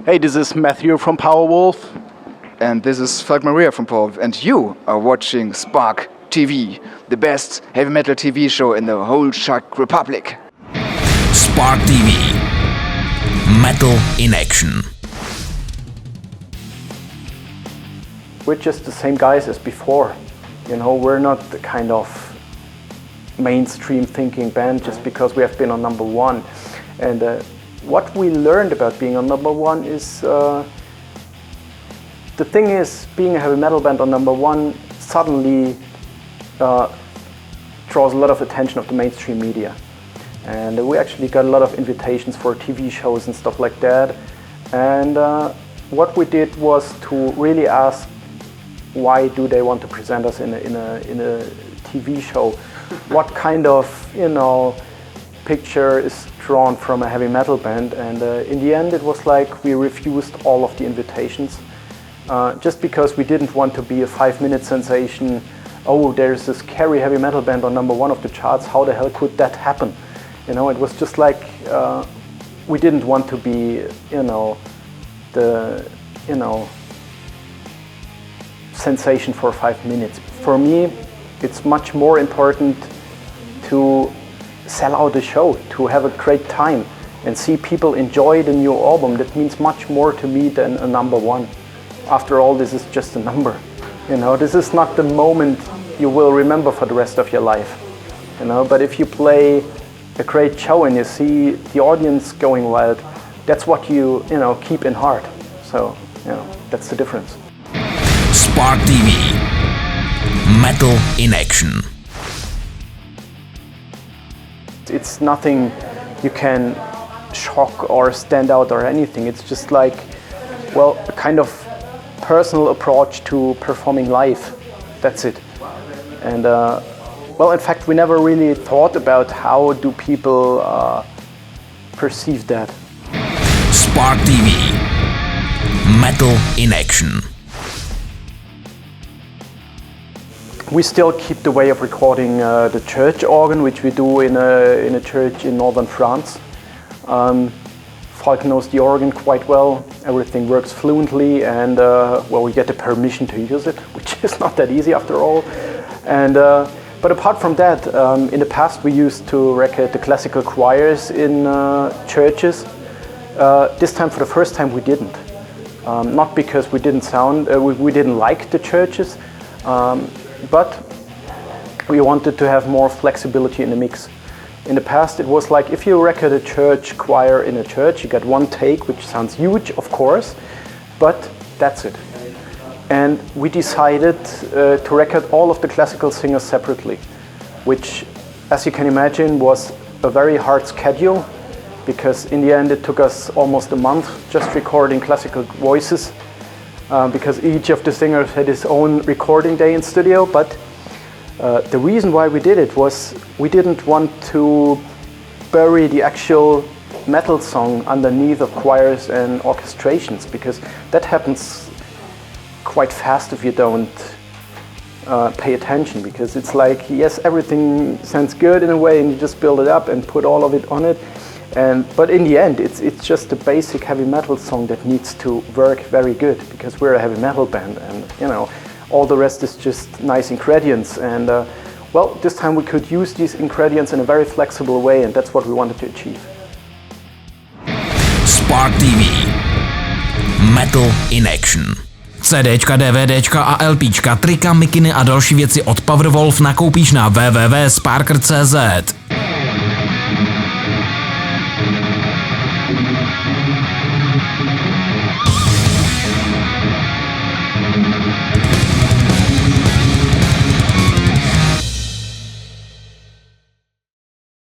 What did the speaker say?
Hey, this is Matthew from POWERWOLF. And this is Maria from POWERWOLF. And you are watching Spark TV, the best heavy metal TV show in the whole Czech Republic. Spark TV. Metal in action. We're just the same guys as before. You know, we're not the kind of mainstream thinking band just because we have been on number one. And what we learned about being on number one is, the thing is, being a heavy metal band on number one suddenly draws a lot of attention of the mainstream media. And we actually got a lot of invitations for TV shows and stuff like that. And what we did was to really ask, why do they want to present us in a TV show? What kind of, picture is drawn from a heavy metal band? And in the end, it was like we refused all of the invitations, just because we didn't want to be a 5-minute sensation. Oh, there's this scary heavy metal band on number one of the charts. How the hell could that happen? It was just like we didn't want to be, sensation for 5 minutes. For me, it's much more important to sell out the show, to have a great time and see people enjoy the new album. That means much more to me than a number one. After all, this is just a number. This is not the moment you will remember for the rest of your life. But if you play a great show and you see the audience going wild, that's what you keep in heart. So, that's the difference. Spark TV. Metal in action. It's nothing you can shock or stand out or anything. It's just like, a kind of personal approach to performing live. That's it. And in fact, we never really thought about how do people perceive that. Spark TV. Metal in action. We still keep the way of recording the church organ, which we do in a church in northern France. Falk knows the organ quite well. Everything works fluently, and we get the permission to use it, which is not that easy after all. And but apart from that, in the past we used to record the classical choirs in churches. This time, for the first time, we didn't. Not because we didn't like the churches. But we wanted to have more flexibility in the mix. In the past, it was like if you record a church choir in a church, you get one take, which sounds huge, of course, but that's it. And we decided to record all of the classical singers separately, which, as you can imagine, was a very hard schedule, because in the end it took us almost a month just recording classical voices. Because each of the singers had his own recording day in studio, but the reason why we did it was we didn't want to bury the actual metal song underneath of choirs and orchestrations, because that happens quite fast if you don't pay attention, because it's like, yes, everything sounds good in a way and you just build it up and put all of it on it. But in the end, it's just a basic heavy metal song that needs to work very good, because we're a heavy metal band, and all the rest is just nice ingredients. And this time we could use these ingredients in a very flexible way, and that's what we wanted to achieve. Spark TV. Metal in action. CDčka, DVDčka a LPčka, trika, mikiny a další věci od POWERWOLF nakoupíš na www.sparker.cz.